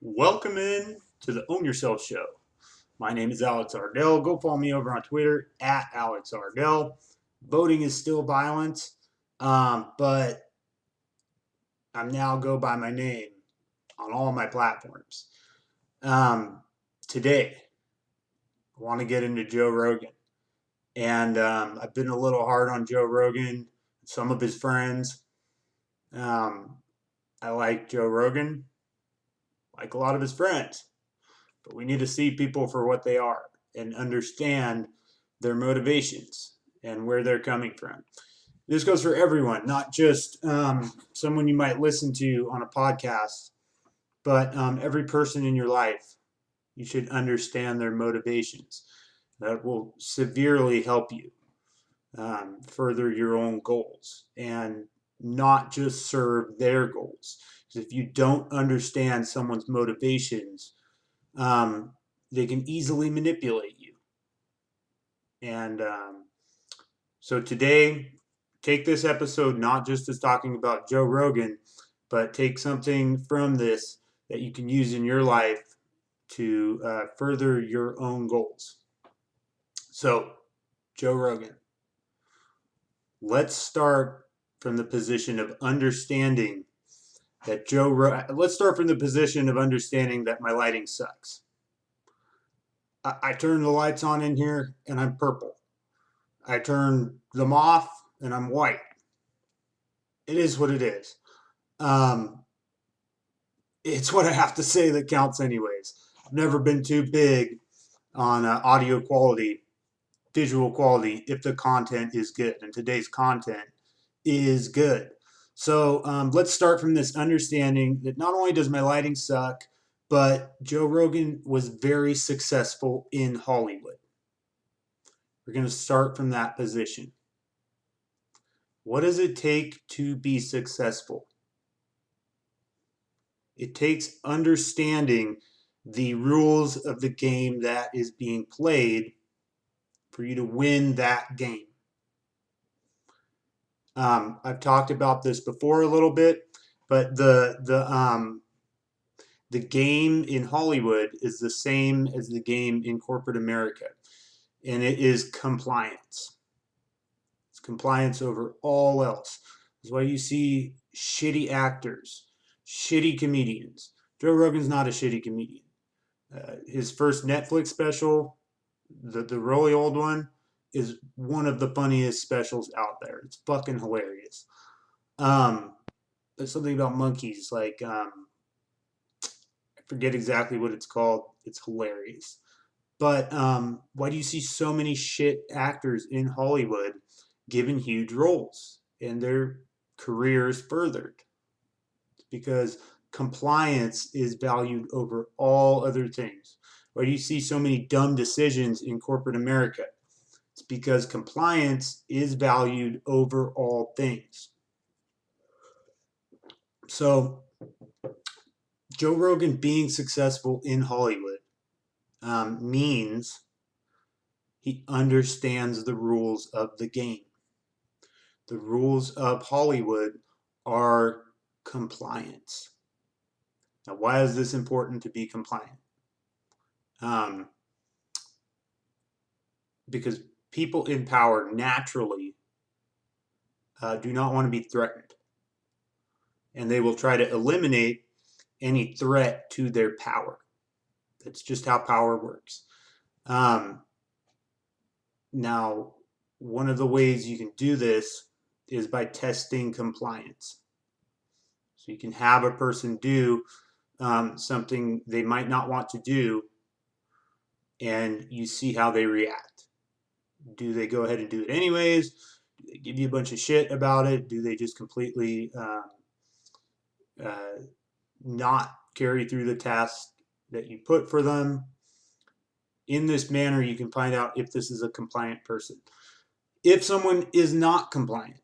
Welcome in to the Own Yourself Show. My name is Alex Ardell. Go follow me over on Twitter at Alex Ardell. Voting is still violent, but I'm now go by my name on all my platforms. Today, I want to get into Joe Rogan. And I've been a little hard on Joe Rogan, some of his friends. I like Joe Rogan, like a lot of his friends. But we need to see people for what they are and understand their motivations and where they're coming from. This goes for everyone, not just someone you might listen to on a podcast, but every person in your life. You should understand their motivations. That will severely help you further your own goals and not just serve their goals. Because if you don't understand someone's motivations, they can easily manipulate you. And so today, take this episode not just as talking about Joe Rogan, but take something from this that you can use in your life to further your own goals. So, Joe Rogan, let's start from the position of understanding that let's start from the position of understanding that my lighting sucks. I turn the lights on in here and I'm purple. I turn them off and I'm white. It is what it is. Um, it's what I have to say that counts, anyways. I've never been too big on audio quality, visual quality, if the content is good. And today's content is good. So let's start from this understanding that not only does my lighting suck, but Joe Rogan was very successful in Hollywood. We're going to start from that position. What does it take to be successful? It takes understanding the rules of the game that is being played for you to win that game. I've talked about this before a little bit, but the game in Hollywood is the same as the game in corporate America, and it is compliance. It's compliance over all else. That's why you see shitty actors, shitty comedians. Joe Rogan's not a shitty comedian. His first Netflix special, the really old one, is one of the funniest specials out there. It's fucking hilarious. There's something about monkeys, like I forget exactly what it's called. It's hilarious. But why do you see so many shit actors in Hollywood given huge roles and their careers furthered? It's because compliance is valued over all other things. Why do you see so many dumb decisions in corporate America? It's because compliance is valued over all things. So, Joe Rogan being successful in Hollywood means he understands the rules of the game. The rules of Hollywood are compliance. Now, why is this important to be compliant? Because people in power naturally do not want to be threatened. And they will try to eliminate any threat to their power. That's just how power works. Now, one of the ways you can do this is by testing compliance. So you can have a person do something they might not want to do, and you see how they react. Do they go ahead and do it anyways? Do they give you a bunch of shit about it? Do they just completely not carry through the task that you put for them? In this manner, you can find out if this is a compliant person. If someone is not compliant,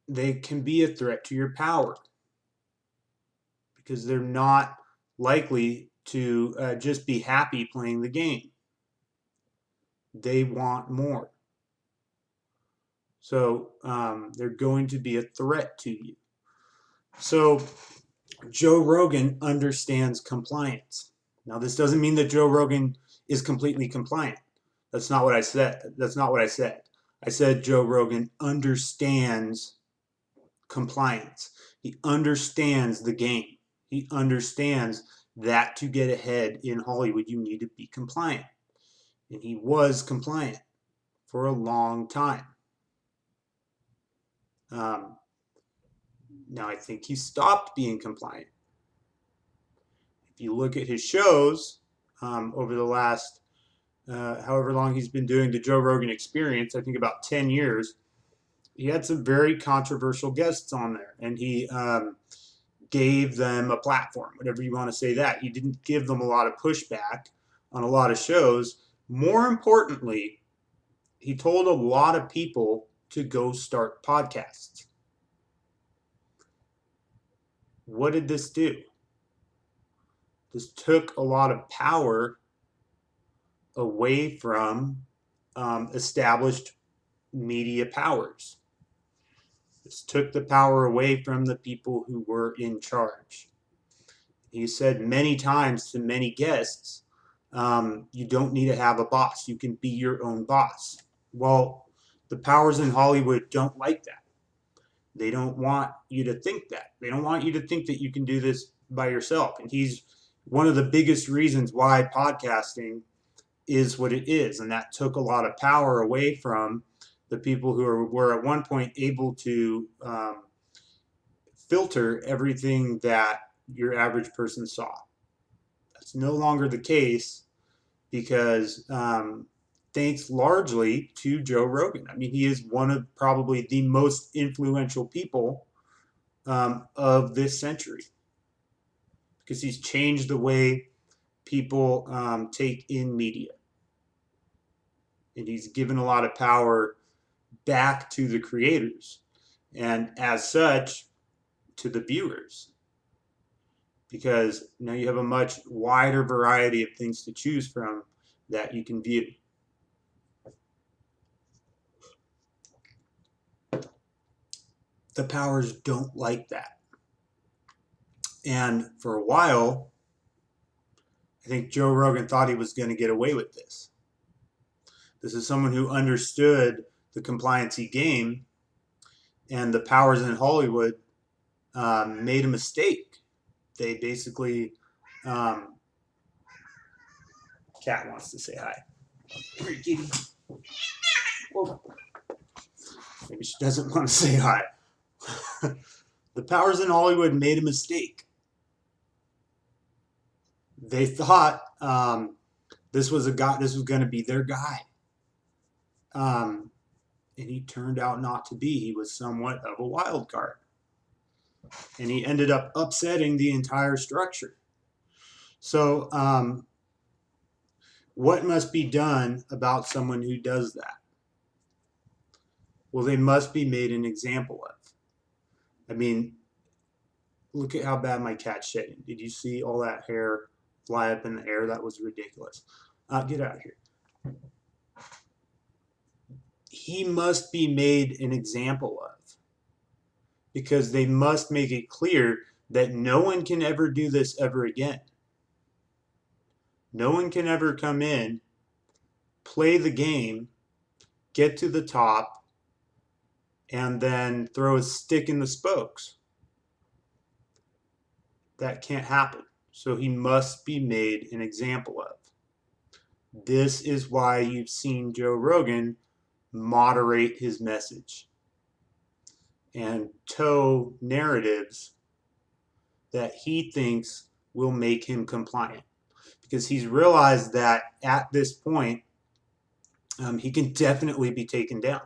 they can be a threat to your power because they're not likely to just be happy playing the game. They want more. So they're going to be a threat to you. So Joe Rogan understands compliance. Now, this doesn't mean that Joe Rogan is completely compliant. That's not what I said. That's not what I said. I said Joe Rogan understands compliance. He understands the game. He understands that to get ahead in Hollywood, you need to be compliant. And he was compliant for a long time. Um, Now, I think he stopped being compliant. If you look at his shows over the last however long he's been doing the Joe Rogan Experience, I think about 10 years, he had some very controversial guests on there, and he gave them a platform, whatever you want to say that. He didn't give them a lot of pushback on a lot of shows. More importantly, he told a lot of people to go start podcasts. What did this do? This took a lot of power away from established media powers. This took the power away from the people who were in charge. He said many times to many guests, you don't need to have a boss. You can be your own boss. Well, the powers in Hollywood don't like that. They don't want you to think that. They don't want you to think that you can do this by yourself. And he's one of the biggest reasons why podcasting is what it is. And that took a lot of power away from the people who were at one point able to filter everything that your average person saw. That's no longer the case because thanks largely to Joe Rogan. I mean, he is one of probably the most influential people of this century because he's changed the way people take in media. And he's given a lot of power back to the creators and as such to the viewers, because now you have a much wider variety of things to choose from that you can view. The powers don't like that. And for a while, I think Joe Rogan thought he was going to get away with this. This is someone who understood the compliancy game, and the powers in Hollywood made a mistake. They basically, Cat wants to say hi. Here, kitty. Whoa. Maybe she doesn't want to say hi. The powers in Hollywood made a mistake. They thought this was going to be their guy, and he turned out not to be. He was somewhat of a wild card, and he ended up upsetting the entire structure. So, what must be done about someone who does that? Well, they must be made an example of. I mean, look at how bad my cat's shedding. Did you see all that hair fly up in the air? That was ridiculous. Get out of here. He must be made an example of, because they must make it clear that no one can ever do this ever again. No one can ever come in, play the game, get to the top, and then throw a stick in the spokes. That can't happen. So he must be made an example of. This is why you've seen Joe Rogan moderate his message and toe narratives that he thinks will make him compliant, because he's realized that at this point he can definitely be taken down.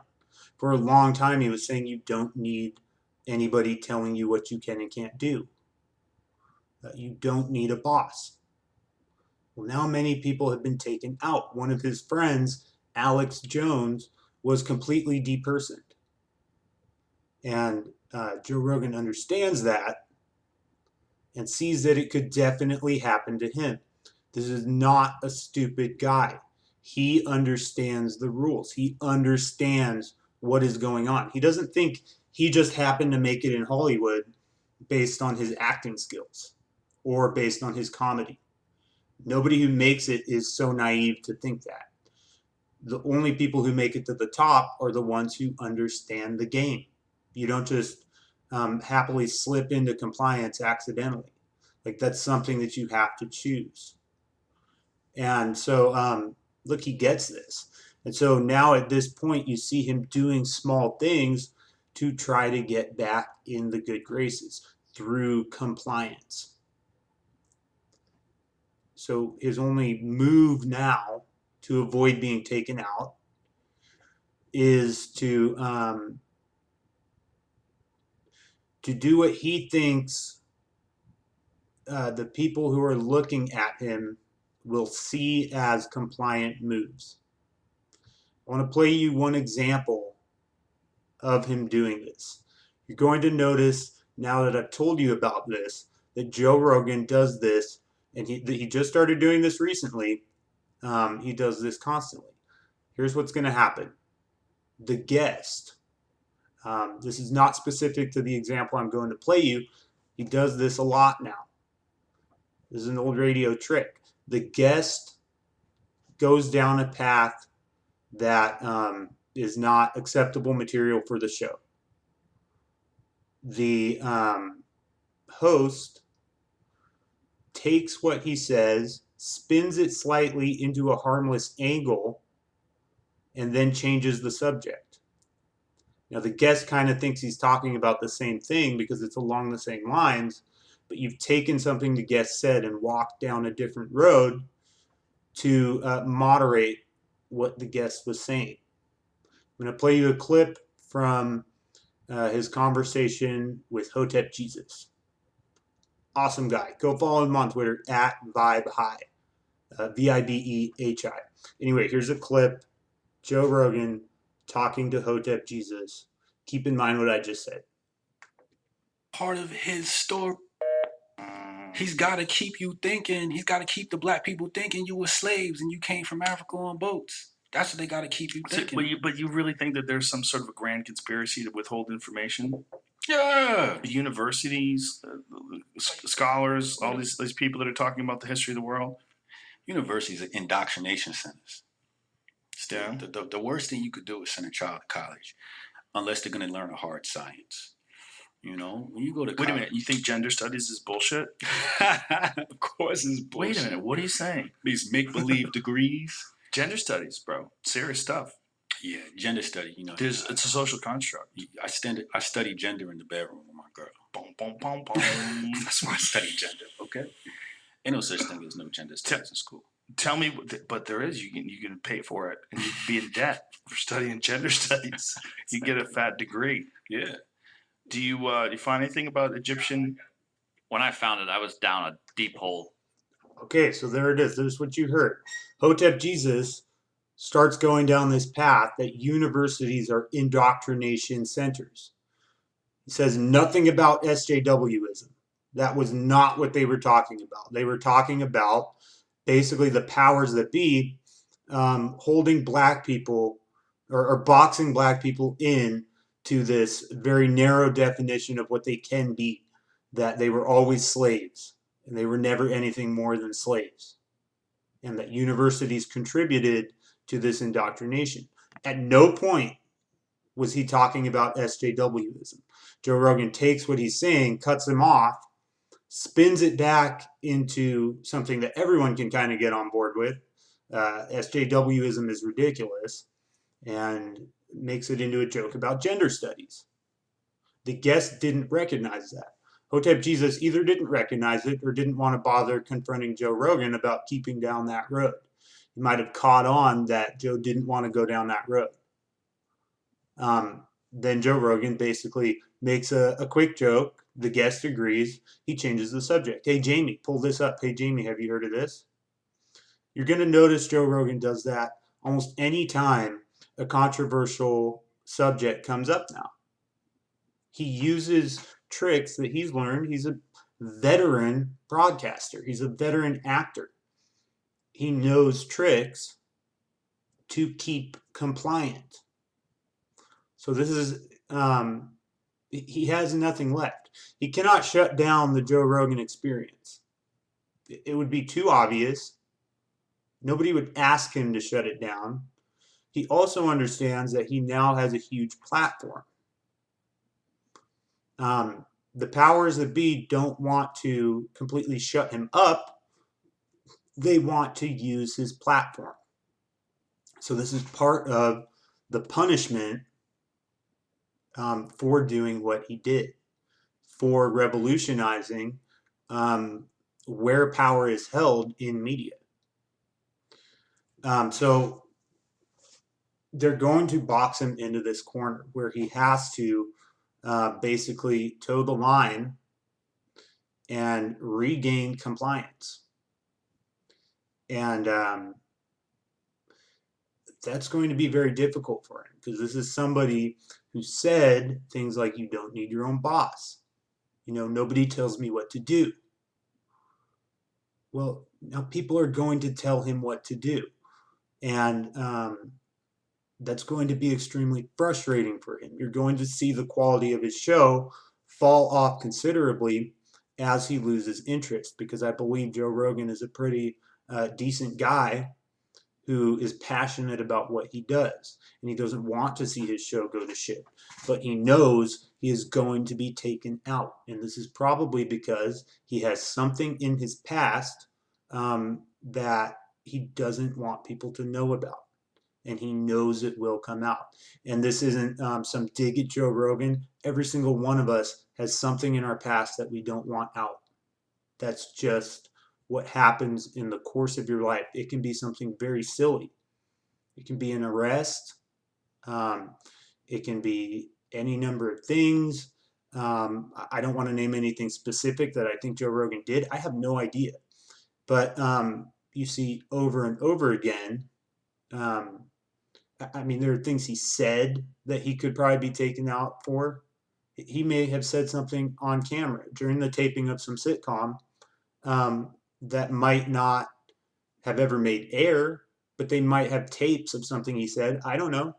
For a long time he was saying you don't need anybody telling you what you can and can't do. You don't need a boss. Well, now many people have been taken out. One of his friends, Alex Jones, was completely depersoned. And Joe Rogan understands that and sees that it could definitely happen to him. This is not a stupid guy. He understands the rules. He understands what is going on. He doesn't think he just happened to make it in Hollywood based on his acting skills or based on his comedy. Nobody who makes it is so naive to think that. The only people who make it to the top are the ones who understand the game. You don't just happily slip into compliance accidentally. Like, that's something that you have to choose. And so, look, he gets this. And so now at this point, you see him doing small things to try to get back in the good graces through compliance. So his only move now to avoid being taken out is to do what he thinks the people who are looking at him will see as compliant moves. I want to play you one example of him doing this. You're going to notice, now that I've told you about this, that Joe Rogan does this, and he just started doing this recently. He does this constantly. Here's what's going to happen. The guest, this is not specific to the example I'm going to play you. He does this a lot now. This is an old radio trick. The guest goes down a path that is not acceptable material for the show. The host takes what he says, spins it slightly into a harmless angle, and then changes the subject. Now, the guest kind of thinks he's talking about the same thing because it's along the same lines, but you've taken something the guest said and walked down a different road to moderate what the guest was saying. I'm going to play you a clip from his conversation with Hotep Jesus. Awesome guy. Go follow him on Twitter at VibeHigh, VIBEHI. Anyway, here's a clip. Joe Rogan talking to Hotep Jesus. Keep in mind what I just said. Part of his story. He's got to keep you thinking. He's got to keep the black people thinking you were slaves and you came from Africa on boats. That's what they got to keep you thinking. But you really think that there's some sort of a grand conspiracy to withhold information? Yeah. The universities, scholars, all these people that are talking about the history of the world. Universities are indoctrination centers. Yeah. The worst thing you could do is send a child to college, unless they're going to learn a hard science. You know, when you go to college. Wait a minute, you think gender studies is bullshit? Of course it's bullshit. Wait a minute, what are you saying? These make-believe degrees. Gender studies, bro. Serious stuff. Yeah, gender study, you know. It's a social construct. I study gender in the bedroom with my girl. Boom, boom, boom, boom. That's why I study gender, okay? Ain't no such thing as no gender studies in school. Tell me, but there is. You can pay for it, and you can be in debt for studying gender studies. You get a fat degree. Yeah. Do you find anything about Egyptian? When I found it, I was down a deep hole. Okay, so there it is. There's what you heard. Hotep Jesus starts going down this path that universities are indoctrination centers. He says nothing about SJWism. That was not what they were talking about. They were talking about basically the powers that be holding black people or boxing black people in to this very narrow definition of what they can be, that they were always slaves and they were never anything more than slaves, and that universities contributed to this indoctrination. At no point was he talking about SJWism. Joe Rogan takes what he's saying, cuts him off, spins it back into something that everyone can kind of get on board with. SJWism is ridiculous, and makes it into a joke about gender studies. The guest didn't recognize that. Hotep Jesus either didn't recognize it or didn't want to bother confronting Joe Rogan about keeping down that road. He might have caught on that Joe didn't want to go down that road. Then Joe Rogan basically makes a quick joke. The guest agrees. He changes the subject. Hey, Jamie, pull this up. Hey, Jamie, have you heard of this? You're going to notice Joe Rogan does that almost any time a controversial subject comes up now. He uses tricks that he's learned. He's a veteran broadcaster. He's a veteran actor. He knows tricks to keep compliant. So this is, he has nothing left. He cannot shut down the Joe Rogan Experience. It would be too obvious. Nobody would ask him to shut it down. He also understands that he now has a huge platform. The powers that be don't want to completely shut him up. They want to use his platform. So this is part of the punishment for doing what he did, for revolutionizing where power is held in media. So they're going to box him into this corner where he has to basically toe the line and regain compliance. And that's going to be very difficult for him because this is somebody who said things like, you don't need your own boss. You know, nobody tells me what to do. Well, now people are going to tell him what to do. And that's going to be extremely frustrating for him. You're going to see the quality of his show fall off considerably as he loses interest, because I believe Joe Rogan is a pretty decent guy who is passionate about what he does, and he doesn't want to see his show go to shit, but he knows he is going to be taken out, and this is probably because he has something in his past that he doesn't want people to know about, and he knows it will come out. And this isn't some dig at Joe Rogan. Every single one of us has something in our past that we don't want out. That's just what happens in the course of your life. It can be something very silly. It can be an arrest. It can be any number of things. I don't want to name anything specific that I think Joe Rogan did. I have no idea. But you see over and over again, I mean, there are things he said that he could probably be taken out for. He may have said something on camera during the taping of some sitcom that might not have ever made air, but they might have tapes of something he said. I don't know.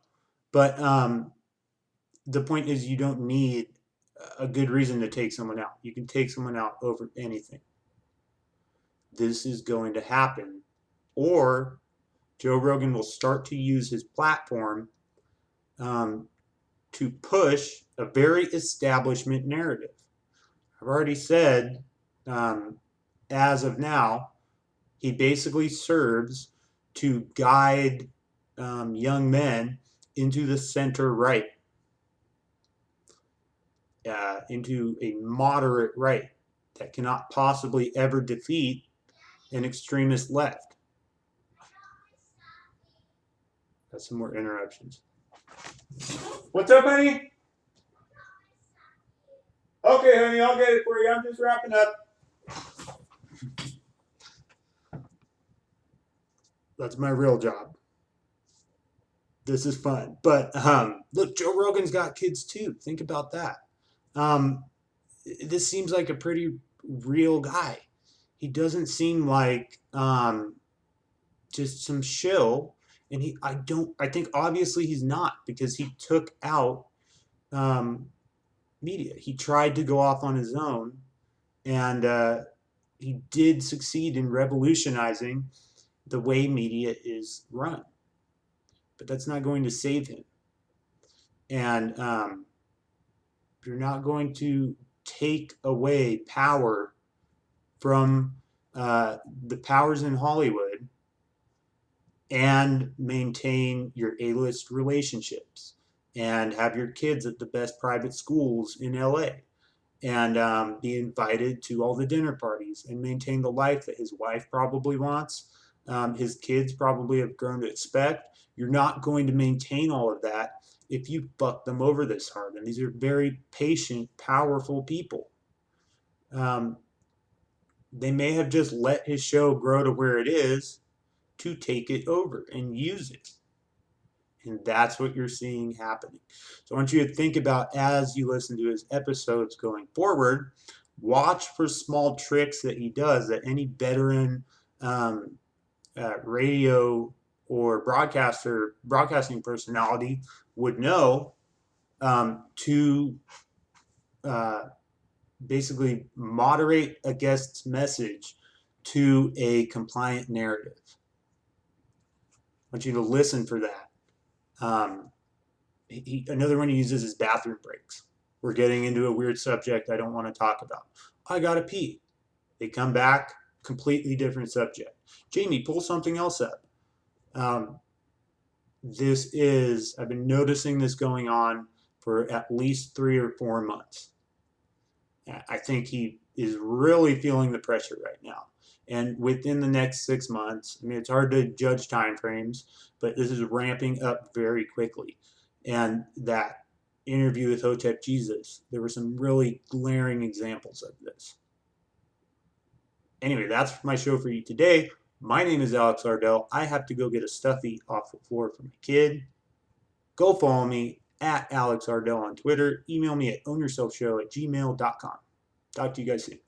But the point is, you don't need a good reason to take someone out. You can take someone out over anything. This is going to happen. Or Joe Rogan will start to use his platform to push a very establishment narrative. I've already said, as of now, he basically serves to guide young men into the center right, into a moderate right that cannot possibly ever defeat an extremist left. Got some more interruptions. What's up, honey? Okay, honey, I'll get it for you. I'm just wrapping up. That's my real job. This is fun. But look, Joe Rogan's got kids too. Think about that. This seems like a pretty real guy. He doesn't seem like just some shill. And I think obviously he's not, because he took out media. He tried to go off on his own, and he did succeed in revolutionizing the way media is run. But that's not going to save him. And you're not going to take away power from the powers in Hollywood and maintain your A-list relationships and have your kids at the best private schools in LA and be invited to all the dinner parties and maintain the life that his wife probably wants, his kids probably have grown to expect. You're not going to maintain all of that if you fuck them over this hard. And these are very patient, powerful people. They may have just let his show grow to where it is to take it over and use it. And that's what you're seeing happening. So I want you to think about, as you listen to his episodes going forward, watch for small tricks that he does that any veteran radio or broadcasting personality would know to basically moderate a guest's message to a compliant narrative. I want you to listen for that. Another one he uses is bathroom breaks. We're getting into a weird subject I don't want to talk about. I gotta pee. They come back, completely different subject. Jamie, pull something else up. I've been noticing this going on for at least 3 or 4 months. I think he is really feeling the pressure right now. And within the next 6 months, I mean, it's hard to judge timeframes, but this is ramping up very quickly. And that interview with Hotep Jesus, there were some really glaring examples of this. Anyway, that's my show for you today. My name is Alex Ardell. I have to go get a stuffy off the floor for my kid. Go follow me at Alex Ardell on Twitter. Email me at ownyourselfshow@gmail.com. Talk to you guys soon.